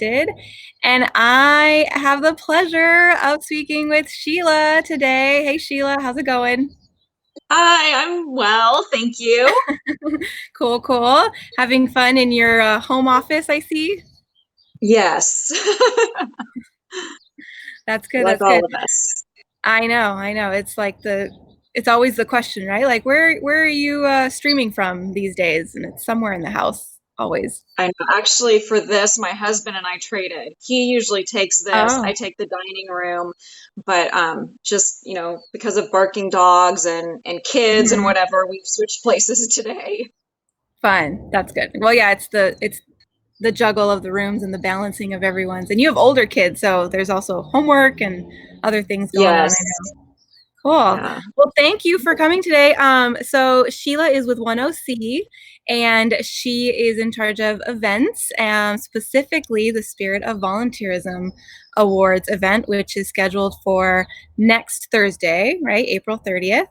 Connected. And I have the pleasure of speaking with Sheila today. Hey, Sheila, how's it going? Hi, I'm well, thank you. Cool, cool. Having fun in your home office, I see. Yes, That's good. like That's all good. of us. I know. I know. It's always the question, right? Like, where are you streaming from these days? And it's somewhere in the house, always. I know. Actually, for this, my husband and I traded. He usually takes this. I Oh, take the dining room, but just because of barking dogs and kids and mhm. whatever, we've switched places today. Fun. That's good. Well, yeah, it's the juggle of the rooms and the balancing of everyone's. And you have older kids, so there's also homework and other things going on. I Yes. know. Cool. Yeah. Well, thank you for coming today. So Sheila is with OneOC, and she is in charge of events, and specifically the Spirit of Volunteerism Awards event, which is scheduled for next Thursday, right, April 30th.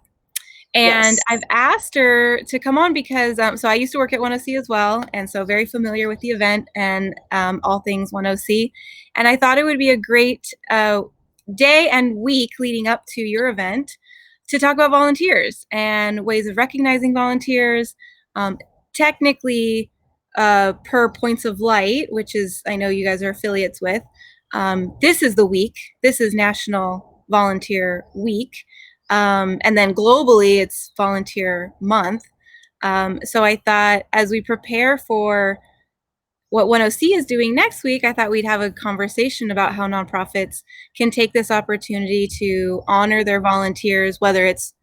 And Yes. I've asked her to come on because, so I used to work at OneOC as well, and so very familiar with the event and all things OneOC. And I thought it would be a great day and week leading up to your event to talk about volunteers and ways of recognizing volunteers. Um, Technically, per Points of Light, which is, I know you guys are affiliates with, this is the week. This is National Volunteer Week. And then globally, it's Volunteer Month. So I thought as we prepare for what OneOC is doing next week, I thought we'd have a conversation about how nonprofits can take this opportunity to honor their volunteers, whether it's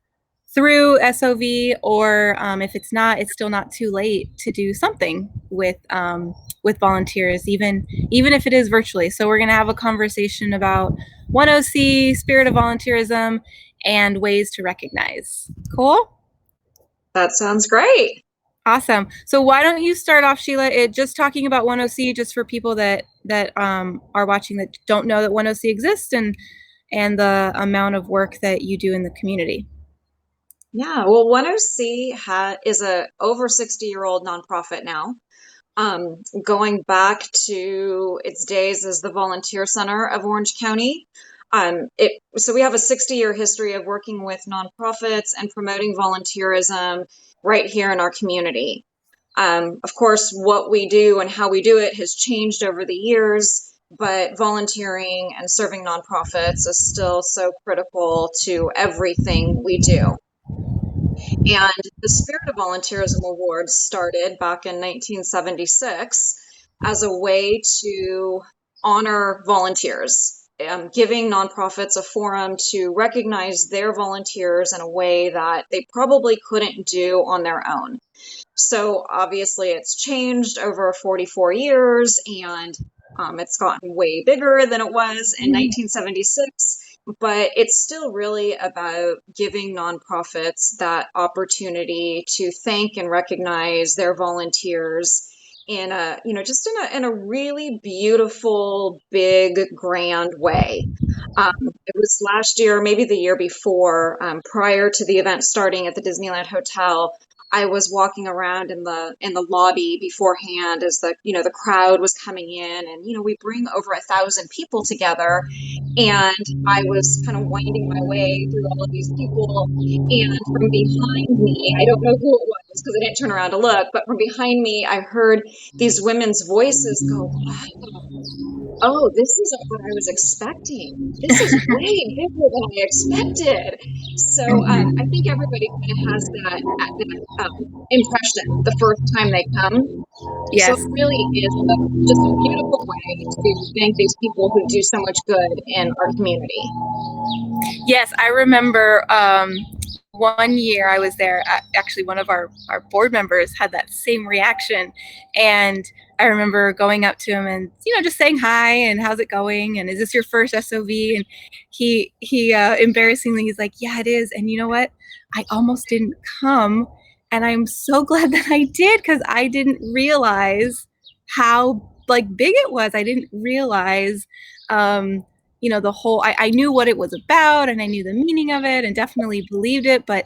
through SOV or if it's not, it's still not too late to do something with volunteers, even if it is virtually. So we're going to have a conversation about OneOC, Spirit of Volunteerism, and ways to recognize. Cool. That sounds great. Awesome. So why don't you start off, Sheila? Just talking about OneOC, just for people that are watching that don't know that OneOC exists, and the amount of work that you do in the community. Yeah. Well, OneOC is a over 60-year-old nonprofit now. Going back to its days as the Volunteer Center of Orange County. So we have a 60-year history of working with nonprofits and promoting volunteerism right here in our community. Of course, what we do and how we do it has changed over the years, but volunteering and serving nonprofits is still so critical to everything we do. And the Spirit of Volunteerism Awards started back in 1976 as a way to honor volunteers, giving nonprofits a forum to recognize their volunteers in a way that they probably couldn't do on their own. So obviously, it's changed over 44 years, and it's gotten way bigger than it was in 1976. But it's still really about giving nonprofits that opportunity to thank and recognize their volunteers in a, just in a really beautiful, big, grand way. It was last year, maybe the year before, prior to the event starting at the Disneyland Hotel. I was walking around in the lobby beforehand as the crowd was coming in, and we bring over 1,000 people together, and I was kind of winding my way through all of these people, and from behind me, I don't know who it was because I didn't turn around to look, but from behind me, I heard these women's voices go, "Wow, oh, this isn't what I was expecting. This is way bigger than I expected." So I Mhm. think everybody kind of has that impression the first time they come. So Yes. it really is just a beautiful way to thank these people who do so much good in our community. Yes, I remember one year I was there. Actually, one of our board members had that same reaction. And I remember going up to him and, just saying hi and how's it going? And is this your first SOV? And he embarrassingly, he's like, yeah, it is. And you know what? I almost didn't come. And I'm so glad that I did because I didn't realize how like big it was. I didn't realize the whole I knew what it was about and I knew the meaning of it and definitely believed it, but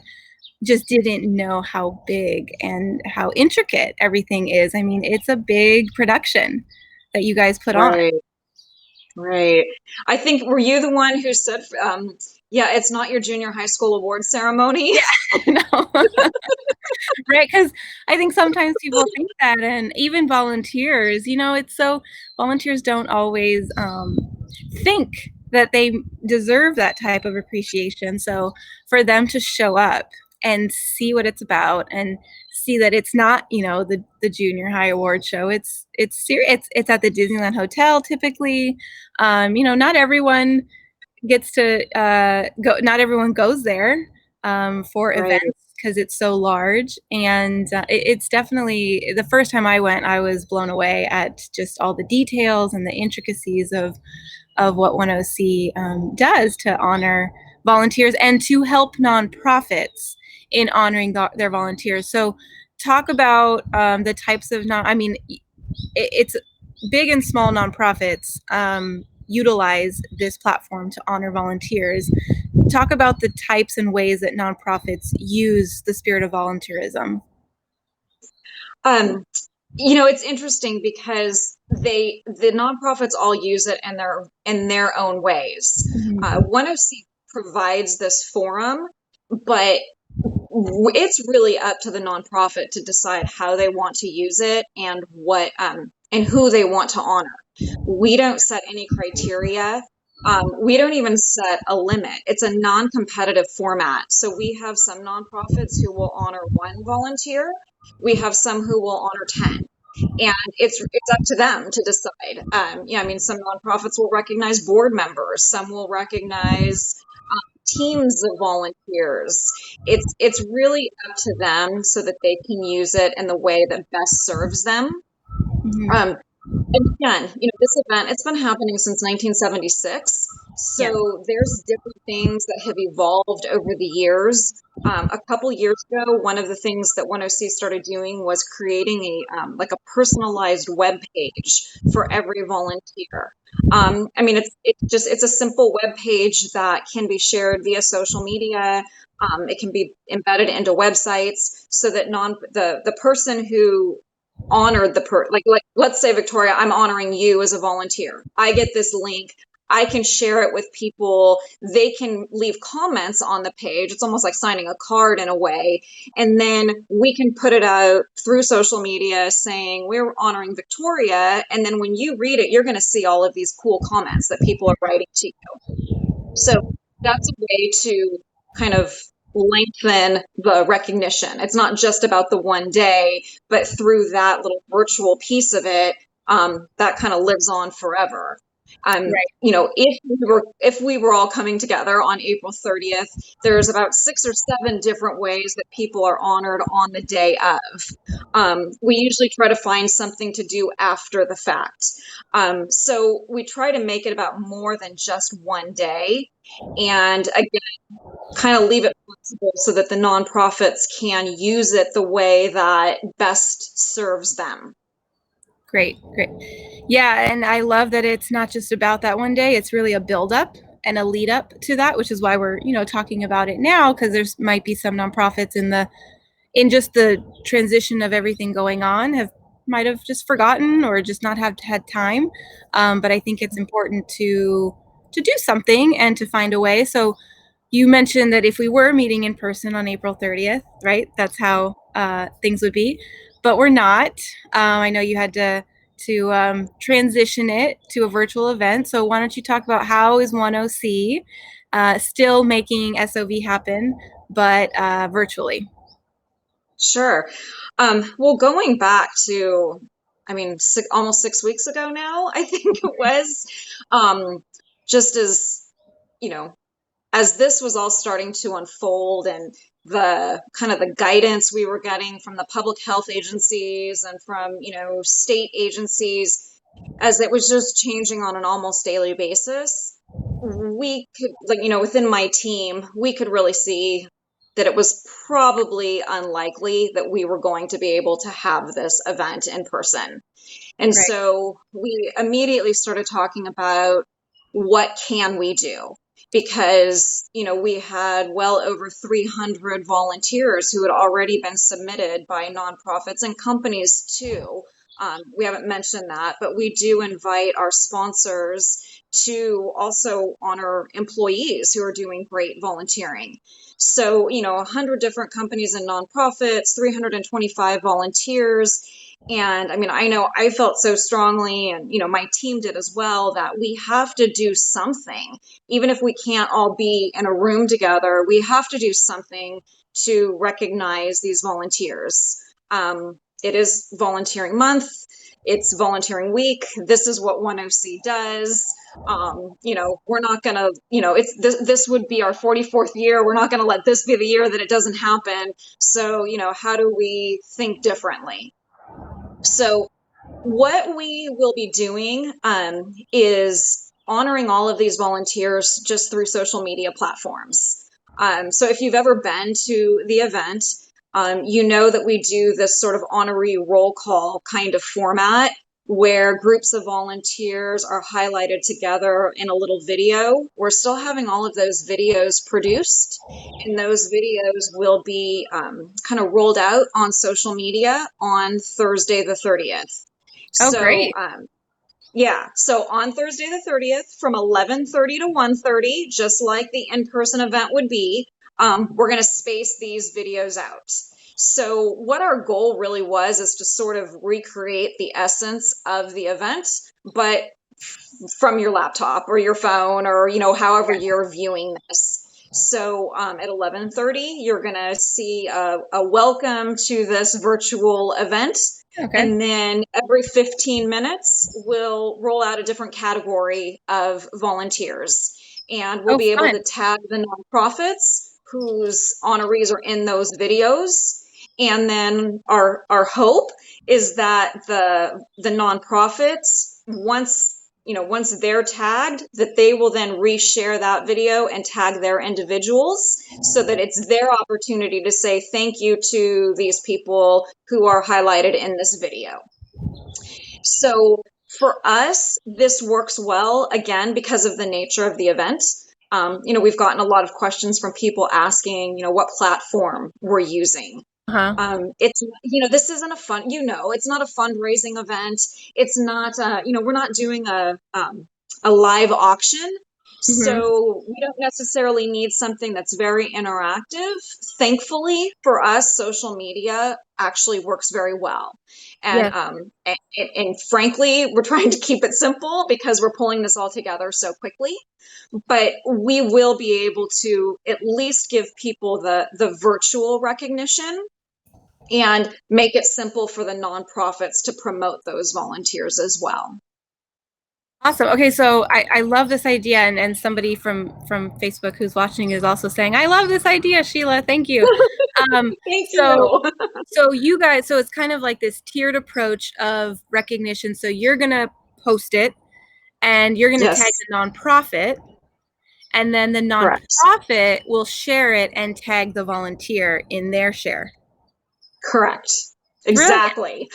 just didn't know how big and how intricate everything is. I mean, it's a big production. that you guys put on. Right. Right. I think, were you the one who said, yeah, it's not your junior high school award ceremony? No. Right, because I think sometimes people think that, and even volunteers, it's so volunteers don't always think that they deserve that type of appreciation. So for them to show up and see what it's about and see that it's not, the junior high award show. It's serious. It's at the Disneyland Hotel typically. Not everyone gets to go. Not everyone goes there for Right. events because it's so large, and it's definitely the first time I went. I was blown away at just all the details and the intricacies of what OneOC does to honor volunteers and to help nonprofits in honoring their volunteers. So, talk about the types of non. I mean, it's big and small nonprofits utilize this platform to honor volunteers. Talk about the types and ways that nonprofits use the spirit of volunteerism. Um, it's interesting because the nonprofits all use it in their own ways. Mm-hmm. OneOC provides this forum, but it's really up to the nonprofit to decide how they want to use it and what and who they want to honor. We don't set any criteria. We don't even set a limit. It's a non-competitive format. So we have some nonprofits who will honor one volunteer. We have some who will honor 10. And it's up to them to decide. I mean, some nonprofits will recognize board members. Some will recognize teams of volunteers. It's really up to them so that they can use it in the way that best serves them. Mm-hmm. Um, and again, this event, it's been happening since 1976. Yeah. So there's different things that have evolved over the years. A couple years ago, one of the things that OneOC started doing was creating like a personalized web page for every volunteer. I mean, it's a simple web page that can be shared via social media. It can be embedded into websites so that the person who honored like let's say, Victoria, I'm honoring you as a volunteer. I get this link. I can share it with people. They can leave comments on the page. It's almost like signing a card in a way. And then we can put it out through social media saying we're honoring Victoria. And then when you read it, you're going to see all of these cool comments that people are writing to you. So that's a way to kind of lengthen the recognition. It's not just about the one day, but through that little virtual piece of it, that kind of lives on forever. Right. If we were all coming together on April 30th, there's about 6 or 7 different ways that people are honored on the day of. We usually try to find something to do after the fact. So we try to make it about more than just one day. And again, kind of leave it flexible so that the nonprofits can use it the way that best serves them. Great. Yeah, and I love that it's not just about that one day. It's really a build up and a lead up to that, which is why we're, talking about it now, because there's might be some nonprofits in just the transition of everything going on might have just forgotten or just not have had time. But I think it's important to do something and to find a way. So you mentioned that if we were meeting in person on April 30th, right? That's how things would be, but we're not. I know you had to transition it to a virtual event. So why don't you talk about how is OneOC still making SOV happen, but virtually? Sure. Well, going back to, I mean, almost 6 weeks ago now, I think it was, just you know, as this was all starting to unfold and the kind of the guidance we were getting from the public health agencies and from, state agencies, as it was just changing on an almost daily basis, we could, like, within my team, we could really see that it was probably unlikely that we were going to be able to have this event in person. And Right. so we immediately started talking about what can we do? Because, we had well over 300 volunteers who had already been submitted by nonprofits and companies too, We haven't mentioned that, but we do invite our sponsors to also honor employees who are doing great volunteering. So, 100 different companies and nonprofits, 325 volunteers. And I mean, I know I felt so strongly, and, my team did as well, that we have to do something. Even if we can't all be in a room together, we have to do something to recognize these volunteers. It is volunteering month. It's volunteering week. This is what OneOC does. We're not going to, this would be our 44th year. We're not going to let this be the year that it doesn't happen. So, how do we think differently? So what we will be doing is honoring all of these volunteers just through social media platforms. So if you've ever been to the event, you know that we do this sort of honoree roll call kind of format where groups of volunteers are highlighted together in a little video. We're still having all of those videos produced, and those videos will be kind of rolled out on social media on Thursday the 30th. Oh, So, great. yeah. So on Thursday the 30th from 11:30 to 1:30, just like the in-person event would be, we're going to space these videos out. So what our goal really was is to sort of recreate the essence of the event, but from your laptop or your phone or, however you're viewing this. So at 11:30, you're going to see a welcome to this virtual event. Okay. And then every 15 minutes, we'll roll out a different category of volunteers. And we'll be able to tag the nonprofits whose honorees are in those videos. And then our hope is that the nonprofits, once they're tagged, that they will then reshare that video and tag their individuals so that it's their opportunity to say thank you to these people who are highlighted in this video. So for us, this works well, again, because of the nature of the event. We've gotten a lot of questions from people asking, what platform we're using. It's, this isn't it's not a fundraising event. It's not, we're not doing a live auction. So we don't necessarily need something that's very interactive. Thankfully for us, social media actually works very well. And, and frankly, we're trying to keep it simple because we're pulling this all together so quickly. But we will be able to at least give people the virtual recognition and make it simple for the nonprofits to promote those volunteers as well. Awesome. Okay, so I love this idea, and somebody from Facebook who's watching is also saying, I love this idea, Sheila. Thank you. Thank you. So you guys, so it's kind of like this tiered approach of recognition. So you're going to post it, and you're going to tag the nonprofit, and then the nonprofit will share it and tag the volunteer in their share. Correct. Exactly.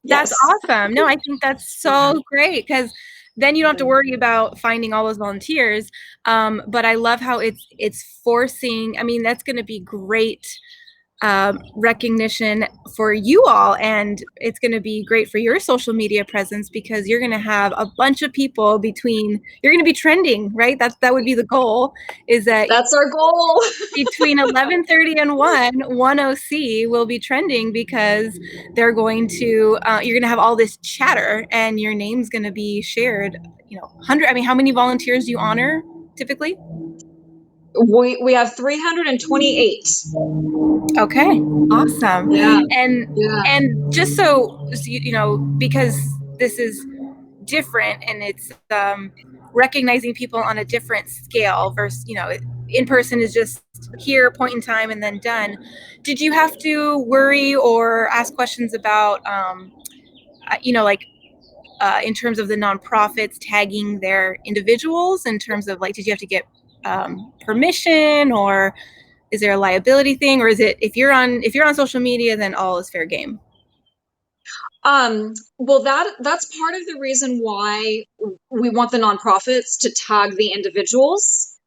That's awesome. No, I think that's so great, because then you don't have to worry about finding all those volunteers. But I love how it's forcing, I mean, that's going to be great recognition for you all, and it's going to be great for your social media presence, because you're going to have a bunch of people you're going to be trending, right? That would be the goal, is that that's our goal. Between 11:30 and 1 OC will be trending, because they're going to you're going to have all this chatter, and your name's going to be shared. 100. I mean, how many volunteers do you honor typically? We have 328. Okay, awesome. Yeah. And just so because this is different, and it's recognizing people on a different scale versus in person is just here, point in time, and then done. Did you have to worry or ask questions about in terms of the nonprofits tagging their individuals, in terms of did you have to get permission, or is there a liability thing, or is it if you're on social media, then all is fair game? Well, that's part of the reason why we want the nonprofits to tag the individuals.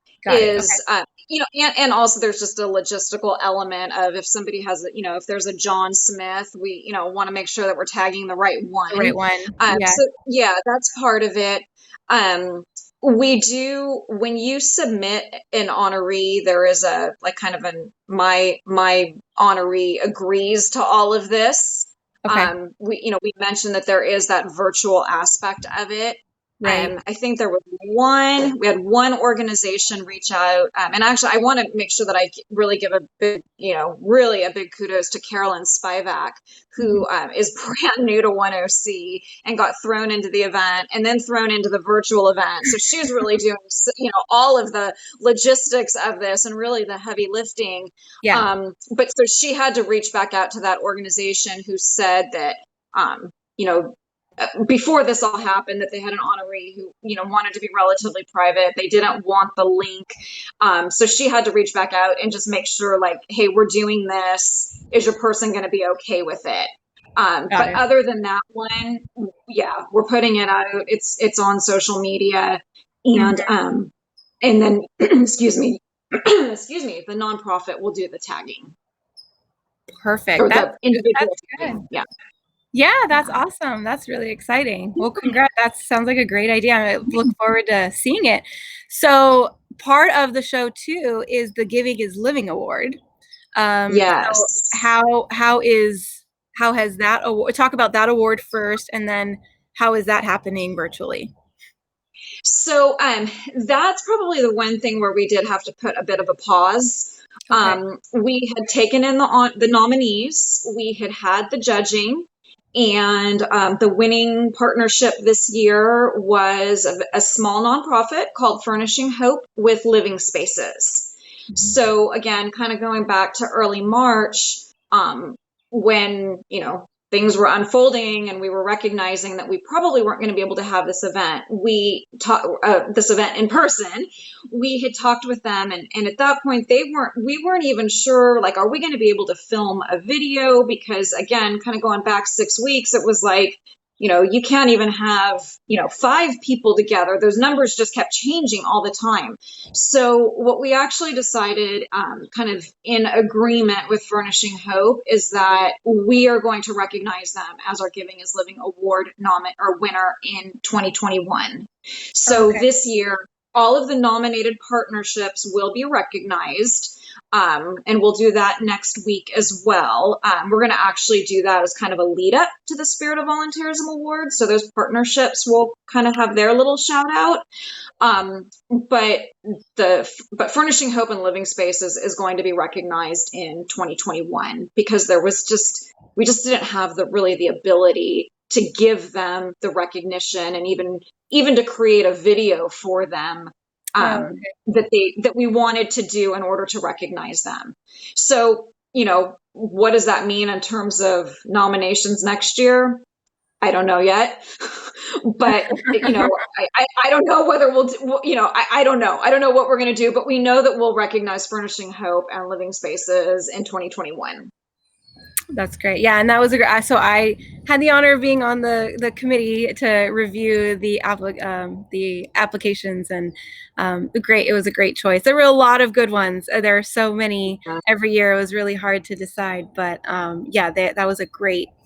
and also there's just a logistical element of if somebody has, if there's a John Smith, we, want to make sure that we're tagging the right The right one. one. Yeah. So yeah, that's part of it. Um, we do, when you submit an honoree, there is a, like kind of my honoree agrees to all of this. Okay. We mentioned that there is that virtual aspect of it. Right. I think we had one organization reach out. And actually, I want to make sure that I really give a big, really a big kudos to Carolyn Spivak, Mhm. who is brand new to OneOC and got thrown into the event and then thrown into the virtual event. So she's really doing, all of the logistics of this and really the heavy lifting. Yeah. But so she had to reach back out to that organization who said that, you know, before this all happened, that they had an honoree who, wanted to be relatively private. They didn't want the link. So she had to reach back out and just make sure, like, hey, we're doing this. Is your person going to be okay with it? Got But it. other than that one, yeah, we're putting it out. It's on social media, and Mhm. and then excuse me, excuse me, the nonprofit will do the tagging, Perfect. or the individual That's good. tagging. Yeah. Yeah, that's Yeah. awesome. That's really exciting. Well, congrats. That sounds like a great idea. I look forward to seeing it. So part of the show too is the Giving is Living Award. So Yes. how has that award, talk about that award first, and then how is that happening virtually? So that's probably the one thing where we did have to put a bit of a pause. Okay. We had taken in the nominees, we had the judging, and the winning partnership this year was a small nonprofit called Furnishing Hope with Living Spaces. Mhm. So again, kind of going back to early March, when things were unfolding and we were recognizing that we probably weren't going to be able to have this event, this event in person. We had talked with them, and at that point we weren't even sure, like, are we going to be able to film a video? Because again, kind of going back 6 weeks, it was like, you can't even have, 5 people together. Those numbers just kept changing all the time. So what we actually decided, kind of in agreement with Furnishing Hope, is that we are going to recognize them as our Giving is Living Award or winner in 2021. So Okay. this year, all of the nominated partnerships will be recognized. And we'll do that next week as well. We're going to actually do that as kind of a lead up to the Spirit of Volunteerism Awards. So those partnerships will kind of have their little shout out. But Furnishing Hope and Living Spaces is going to be recognized in 2021, because we just didn't have the ability to give them the recognition, and even to create a video for them, Oh, okay. that we wanted to do in order to recognize them. So, what does that mean in terms of nominations next year? I don't know yet, but I don't know whether we'll do, I don't know. I don't know what we're going to do, but we know that we'll recognize Furnishing Hope and Living Spaces in 2021. That's great. Yeah, and that was so I had the honor of being on the committee to review the applications, and it was a great choice. There were a lot of good ones. There are so many every year. It was really hard to decide, but yeah, that was a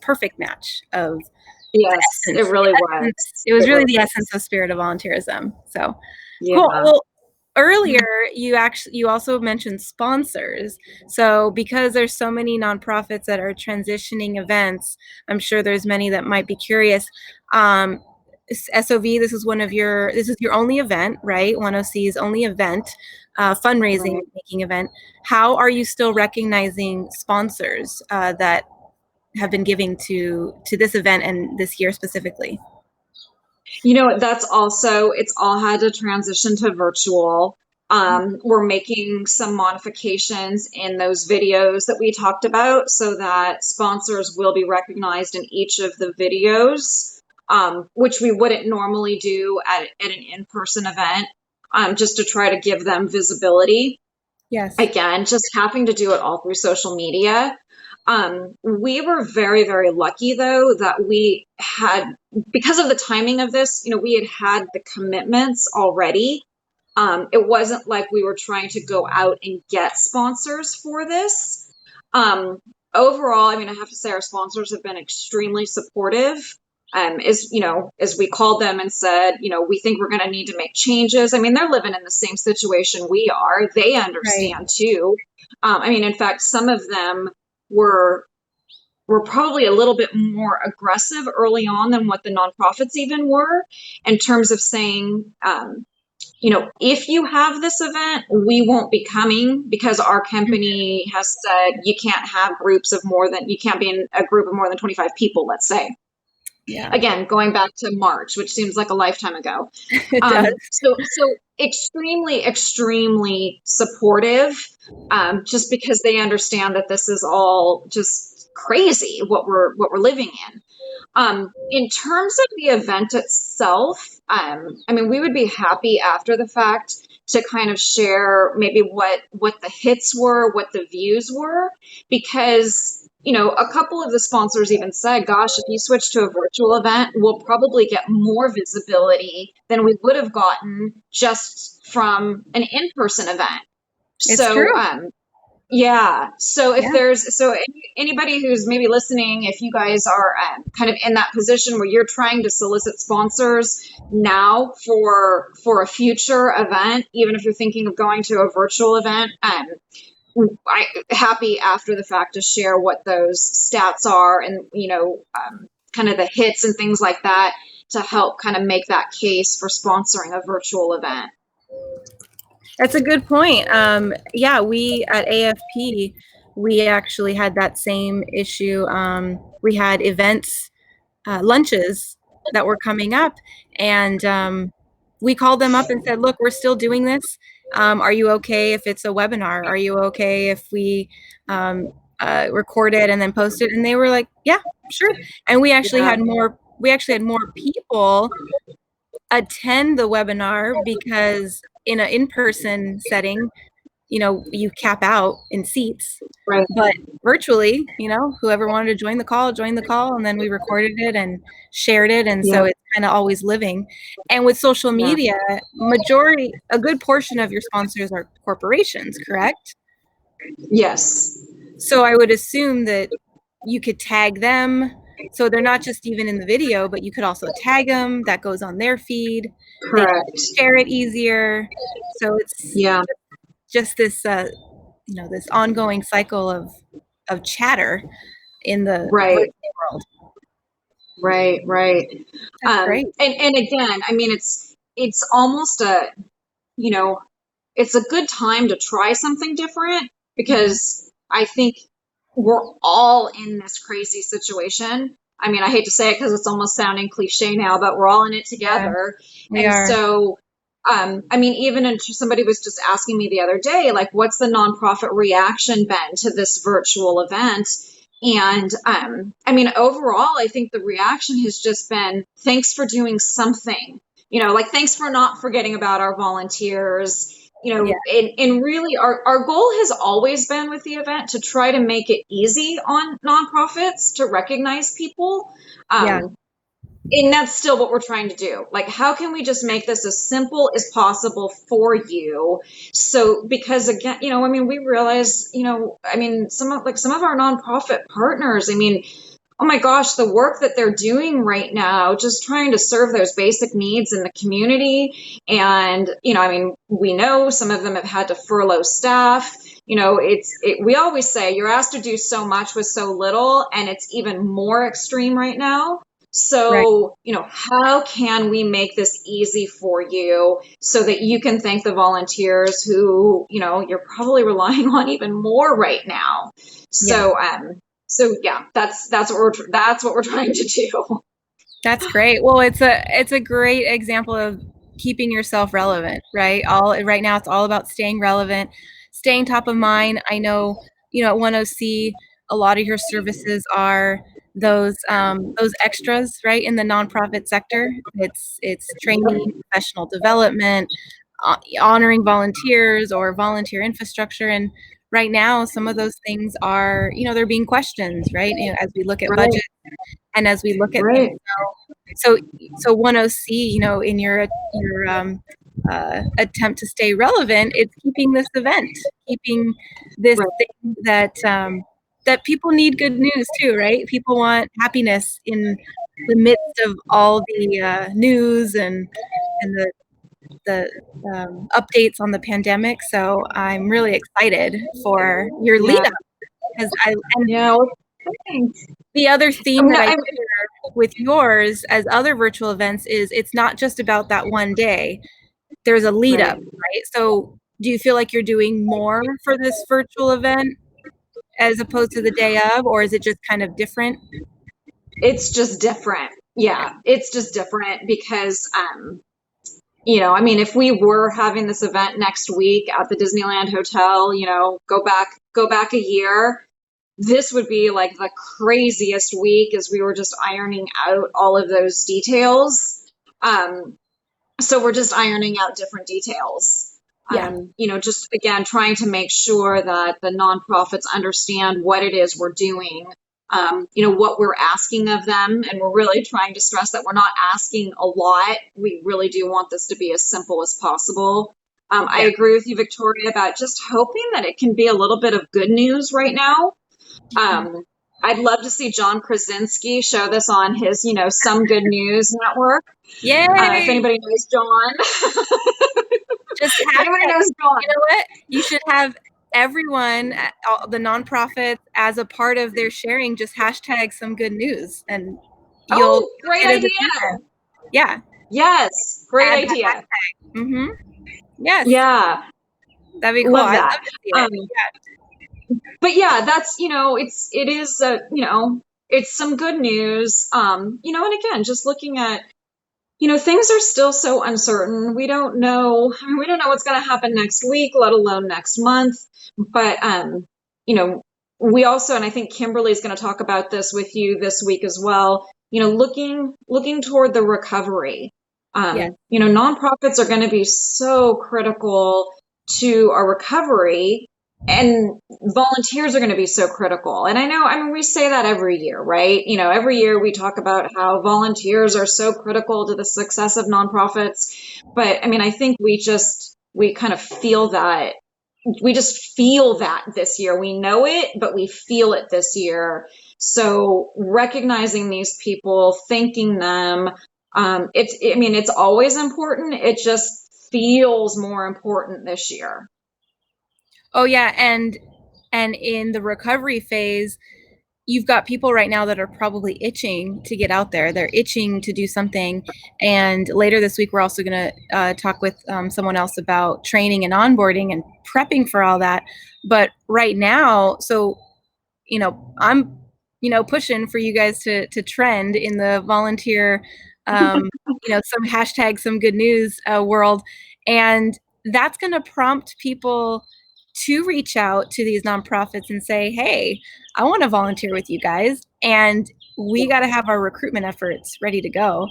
perfect match of the Yes, it essence. really was. It was It really really the was. essence of Spirit of Volunteerism. So cool. Yeah. Well, earlier you also mentioned sponsors. So because there's so many nonprofits that are transitioning events, I'm sure there's many that might be curious. SOV, this is your only event, right? OneOC's only event, fundraising Right. making event. How are you still recognizing sponsors that have been giving to this event and this year specifically? That's also, it's all had to transition to virtual. We're making some modifications in those videos that we talked about so that sponsors will be recognized in each of the videos, which we wouldn't normally do at an in-person event, just to try to give them visibility. Yes. Again, just having to do it all through social media. We were very, very lucky, though, that because of the timing of this, we had the commitments already. It wasn't like we were trying to go out and get sponsors for this. Overall, I mean, I have to say our sponsors have been extremely supportive. As we called them and said, we think we're going to need to make changes. I mean, they're living in the same situation we are. They Right. understand too. In fact, some of them were probably a little bit more aggressive early on than what the nonprofits even were, in terms of saying, if you have this event, we won't be coming because our company has said you can't have you can't be in a group of more than 25 people, let's say. Yeah. Again, going back to March, which seems like a lifetime ago. It does. So extremely, extremely supportive, just because they understand that this is all just crazy what we're living in. In terms of the event itself, we would be happy after the fact to kind of share maybe what the hits were, what the views were, because a couple of the sponsors even said, gosh, if you switch to a virtual event, we'll probably get more visibility than we would have gotten just from an in-person event. It's So, true. yeah. So if Yeah. there's anybody who's maybe listening, if you guys are kind of in that position where you're trying to solicit sponsors now for a future event, even if you're thinking of going to a virtual event, I happy after the fact to share what those stats are and kind of the hits and things like that to help kind of make that case for sponsoring a virtual event. That's a good point. Yeah, we at AFP, we actually had that same issue. We had events, lunches that were coming up, and we called them up and said, look, we're still doing this. Are you okay if it's a webinar? Are you okay if we record it and then post it? And they were like, yeah, sure. And we actually had more people attend the webinar because in an in-person setting, you cap out in seats. Right. But virtually, whoever wanted to join the call, and then we recorded it and shared it. And so it's kind of always living. And with social media, a good portion of your sponsors are corporations, correct? Yes. So I would assume that you could tag them. So they're not just even in the video, but you could also tag them. That goes on their feed. Correct. They share it easier. So it's just this, this ongoing cycle of chatter in the world. Right. That's great. And again, it's almost it's a good time to try something different, because I think we're all in this crazy situation. I hate to say it because it's almost sounding cliche now, but we're all in it together. We are. So, even somebody was just asking me the other day, like, what's the nonprofit reaction been to this virtual event? And, overall, I think the reaction has just been, thanks for doing something, thanks for not forgetting about our volunteers. And really our goal has always been with the event to try to make it easy on nonprofits to recognize people. And that's still what we're trying to do. Like, how can we just make this as simple as possible for you? So, because again, we realize, some of our nonprofit partners, oh my gosh, the work that they're doing right now, just trying to serve those basic needs in the community. And, we know some of them have had to furlough staff. We always say you're asked to do so much with so little, and it's even more extreme right now. So, how can we make this easy for you so that you can thank the volunteers who, you're probably relying on even more right now. So, that's what we're trying to do. That's great. Well, it's a great example of keeping yourself relevant, right? Right now it's all about staying relevant, staying top of mind. I know, at OneOC, a lot of your services are those extras, right, in the nonprofit sector. It's training, professional development, honoring volunteers or volunteer infrastructure. And right now, some of those things are, they're being questioned, right? As we look at budget and as we look at things. So OneOC, in your attempt to stay relevant, it's keeping this event, keeping this Right. thing that that people need good news too, right? People want happiness in the midst of all the news and the updates on the pandemic. So I'm really excited for your lead Yeah. up because I and Yeah. Well, thanks. the other I theme mean, that I hear with yours as other virtual events is it's not just about that one day. There's a lead up, right. right? So do you feel like you're doing more for this virtual event as opposed to the day of, or is it just kind of different? It's just different. Yeah. It's just different because, I mean, if we were having this event next week at the Disneyland Hotel, go back a year, this would be like the craziest week as we were just ironing out all of those details. Um, so we're just ironing out different details. Yeah. Just again, trying to make sure that the nonprofits understand what it is we're doing, what we're asking of them. And we're really trying to stress that we're not asking a lot. We really do want this to be as simple as possible. I Yeah. agree with you, Victoria, about just hoping that it can be a little bit of good news right now. I'd love to see John Krasinski show this on his, Some Good News network. If Yay! anybody knows John, Just if anybody hashtag. knows John, You know what? You should have everyone, all the nonprofits, as a part of their sharing, just hashtag some good news, and you'll oh, great get his idea. attention. Yeah. Yes, great Add that idea. hashtag. Yes. Yeah, That'd be cool. love I'd love that. to see it. Yeah. But yeah, that's, it is, it's some good news. And again, just looking at, things are still so uncertain. We don't know. I mean, we don't know what's going to happen next week, let alone next month. But, we also, and I think Kimberly's going to talk about this with you this week as well, looking toward the recovery. Yeah. Nonprofits are going to be so critical to our recovery, and volunteers are going to be so critical. And I mean, we say that every year, right? Every year we talk about how volunteers are so critical to the success of nonprofits. But I mean, I think we kind of feel that. We just feel that this year. We know it, but we feel it this year. So recognizing these people, thanking them, it's always important. It just feels more important this year. Oh yeah, and in the recovery phase, you've got people right now that are probably itching to get out there. They're itching to do something. And later this week, we're also going to talk with someone else about training and onboarding and prepping for all that. But right now, so, I'm, pushing for you guys to trend in the volunteer, some hashtag, some good news world. And that's going to prompt people to reach out to these nonprofits and say, hey, I want to volunteer with you guys. And we got to have our recruitment efforts ready to go.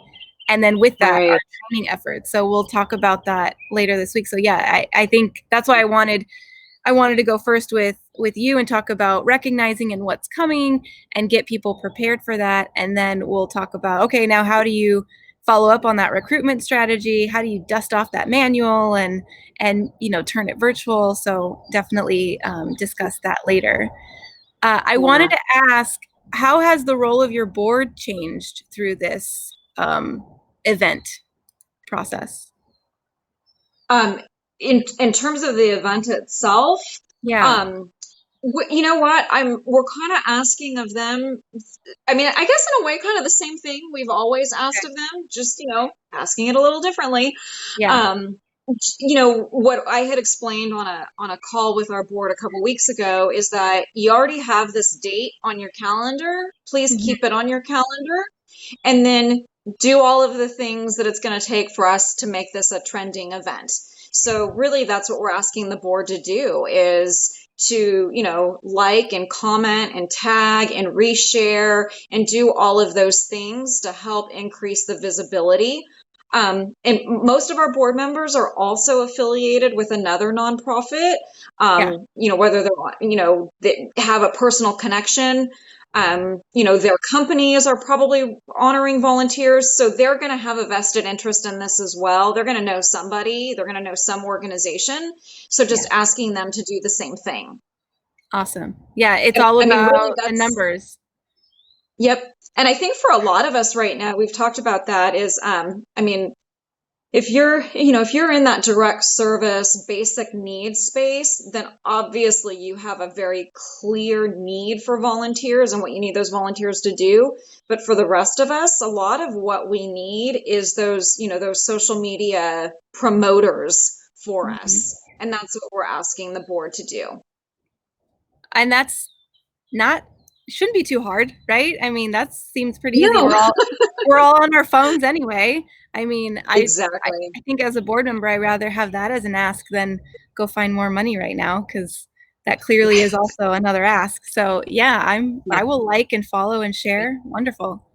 And then with that, Right. our training efforts. So we'll talk about that later this week. So yeah, I think that's why I wanted to go first with you and talk about recognizing and what's coming and get people prepared for that. And then we'll talk about, okay, now how do you follow up on that recruitment strategy? How do you dust off that manual and turn it virtual? So definitely discuss that later. I wanted to ask, how has the role of your board changed through this event process? In terms of the event itself, Yeah. you know what? We're kind of asking of them. I mean, I guess in a way, kind of the same thing we've always asked of them, just, asking it a little differently. Yeah. What I had explained on a call with our board a couple weeks ago is that you already have this date on your calendar. Please keep it on your calendar, and then do all of the things that it's going to take for us to make this a trending event. So really, that's what we're asking the board to do, is to, like and comment and tag and reshare and do all of those things to help increase the visibility. And most of our board members are also affiliated with another nonprofit, whether they have a personal connection Their companies are probably honoring volunteers, so they're going to have a vested interest in this as well. They're going to know somebody, they're going to know some organization. So just Yeah. asking them to do the same thing. Awesome. Yeah, it's all I mean, really, about the that's, numbers. yep. And I think for a lot of us right now, we've talked about that is, I mean, if you're in that direct service basic needs space, then obviously you have a very clear need for volunteers and what you need those volunteers to do. But for the rest of us, a lot of what we need is those social media promoters for Mhm. us. And that's what we're asking the board to do. And that's not shouldn't be too hard, right? I mean, that seems pretty easy. No, We're all on our phones anyway. I mean, exactly. I think as a board member, I'd rather have that as an ask than go find more money right now because that clearly is also another ask. So yeah, Yeah. I will like and follow and share. Wonderful.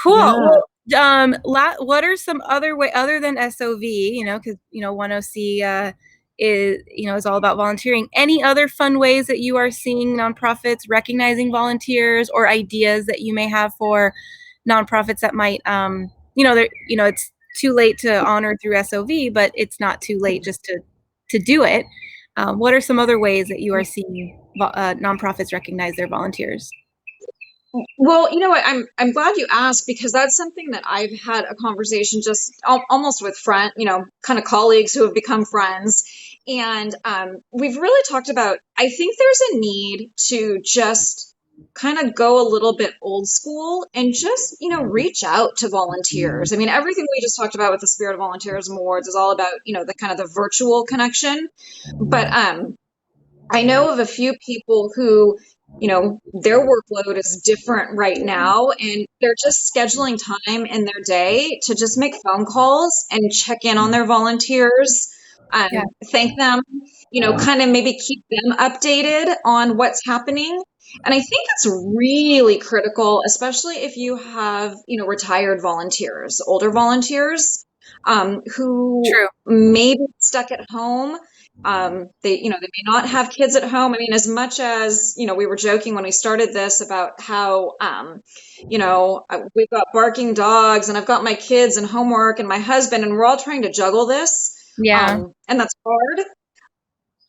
Cool. Yeah. Well, what are some other way other than SOV? Because OneOC is all about volunteering. Any other fun ways that you are seeing nonprofits recognizing volunteers, or ideas that you may have for nonprofits that might, it's too late to honor through SOV, but it's not too late just to do it. What are some other ways that you are seeing nonprofits recognize their volunteers? Well, you know what? I'm glad you asked because that's something that I've had a conversation just almost with kind of colleagues who have become friends, and we've really talked about. I think there's a need to just kind of go a little bit old school and just reach out to volunteers. I mean, everything we just talked about with the Spirit of Volunteerism Awards is all about the kind of the virtual connection, but I know of a few people who, their workload is different right now, and they're just scheduling time in their day to just make phone calls and check in on their volunteers, Yeah. thank them, kind of maybe keep them updated on what's happening. And I think it's really critical, especially if you have, retired volunteers, older volunteers, who True. may be stuck at home. They may not have kids at home. I mean, as much as, we were joking when we started this about how, we've got barking dogs and I've got my kids and homework and my husband, and we're all trying to juggle this. Yeah. And that's hard.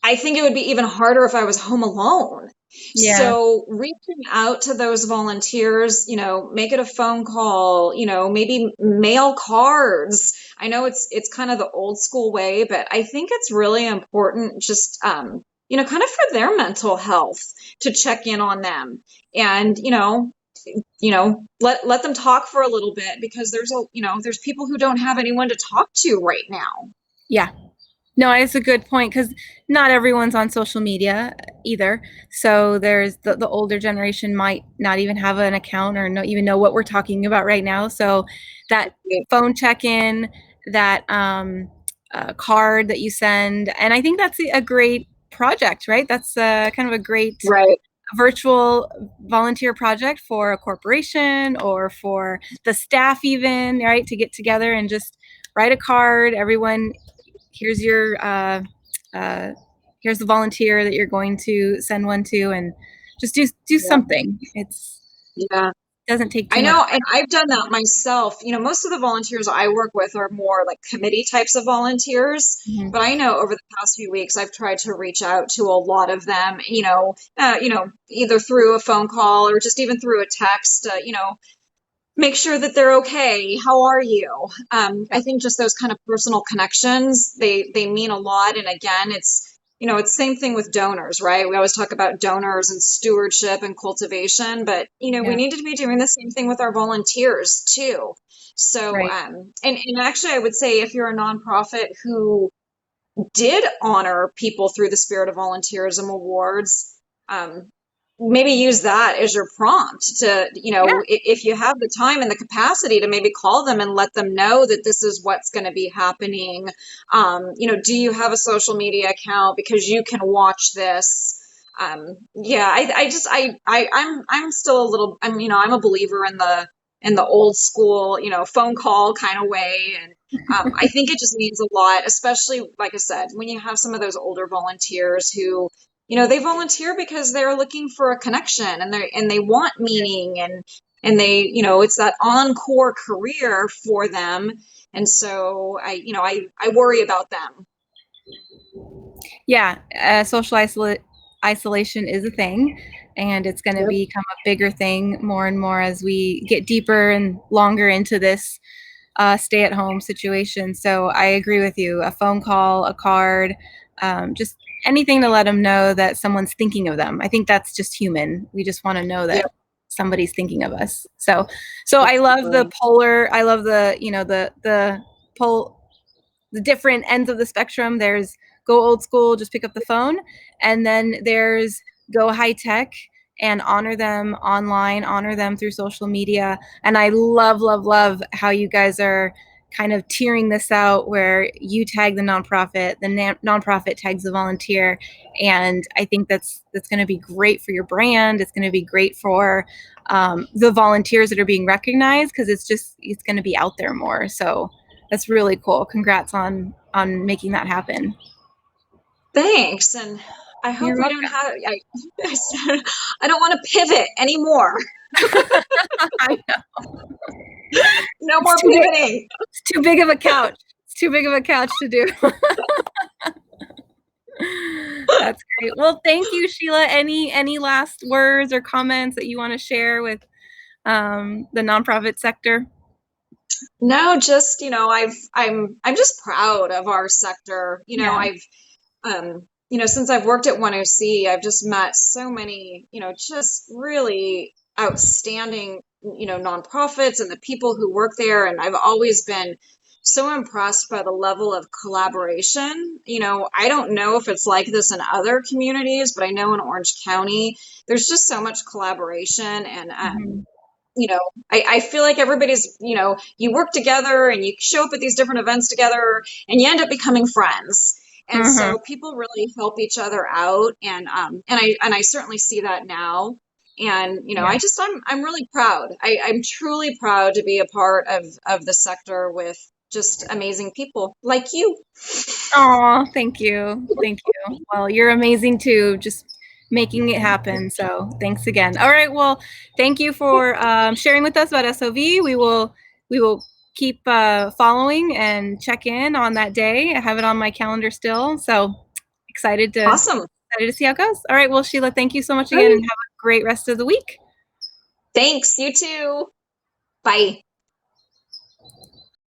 I think it would be even harder if I was home alone. Yeah. So reaching out to those volunteers, make it a phone call, maybe mail cards. I know it's kind of the old school way, but I think it's really important just kind of for their mental health to check in on them and let them talk for a little bit because there's people who don't have anyone to talk to right now. Yeah. No, it's a good point because not everyone's on social media either. So there's the older generation might not even have an account or even know what we're talking about right now. So that phone check-in, that card that you send, and I think that's a great project, right? That's kind of a great Right. virtual volunteer project for a corporation or for the staff even, right? To get together and just write a card. Everyone, here's your here's the volunteer that you're going to send one to, and just do Yeah. something. Yeah. Doesn't take I too much know, and time. I've done that myself. Most of the volunteers I work with are more like committee types of volunteers. Mhm. But I know over the past few weeks, I've tried to reach out to a lot of them, either through a phone call or just even through a text, make sure that they're okay. How are you? I think just those kind of personal connections, they mean a lot. And again, it's same thing with donors, right? We always talk about donors and stewardship and cultivation, but we Yeah. need to be doing the same thing with our volunteers too. So, Right. and actually I would say if you're a nonprofit who did honor people through the Spirit of Volunteerism Awards, um, maybe use that as your prompt to, Yeah. if you have the time and the capacity to maybe call them and let them know that this is what's going to be happening. Do you have a social media account because you can watch this? Yeah, I'm still a little, I'm a believer in the old school, phone call kind of way. And I think it just means a lot, especially, like I said, when you have some of those older volunteers who, they volunteer because they're looking for a connection, and they want meaning, and they, it's that encore career for them. And so I worry about them. Yeah, social isolation is a thing, and it's going to Yep. become a bigger thing more and more as we get deeper and longer into this stay-at-home situation. So I agree with you. A phone call, a card, just anything to let them know that someone's thinking of them. I think that's just human. We just want to know that Yep. somebody's thinking of us. So I love the polar. I love the the different ends of the spectrum. There's go old school, just pick up the phone, and then there's go high tech and honor them online, honor them through social media. And I love how you guys are kind of tearing this out, where you tag the nonprofit, the nonprofit tags the volunteer. And I think that's going to be great for your brand. It's going to be great for the volunteers that are being recognized, because it's going to be out there more. So that's really cool. Congrats on making that happen. Thanks. And I hope You're we don't have, I don't want to pivot anymore. I know. No more pivoting. It's too big of a couch. It's too big of a couch to do. That's great. Well, thank you, Sheila. Any last words or comments that you want to share with the nonprofit sector? No, just, I'm just proud of our sector. Since I've worked at OneOC, I've just met so many, just really outstanding, nonprofits and the people who work there. And I've always been so impressed by the level of collaboration. I don't know if it's like this in other communities, but I know in Orange County, there's just so much collaboration. And, I feel like everybody's, you work together and you show up at these different events together and you end up becoming friends. And so people really help each other out. And I certainly see that now. And, I'm really proud. I'm truly proud to be a part of the sector with just amazing people like you. Oh, thank you. Thank you. Well, you're amazing too. Just making it happen. So thanks again. All right. Well, thank you for sharing with us about SOV. We will keep following and check in on that day. I have it on my calendar still. So excited to see how it goes. All right. Well, Sheila, thank you so much again, and have a great rest of the week. Thanks. You too. Bye.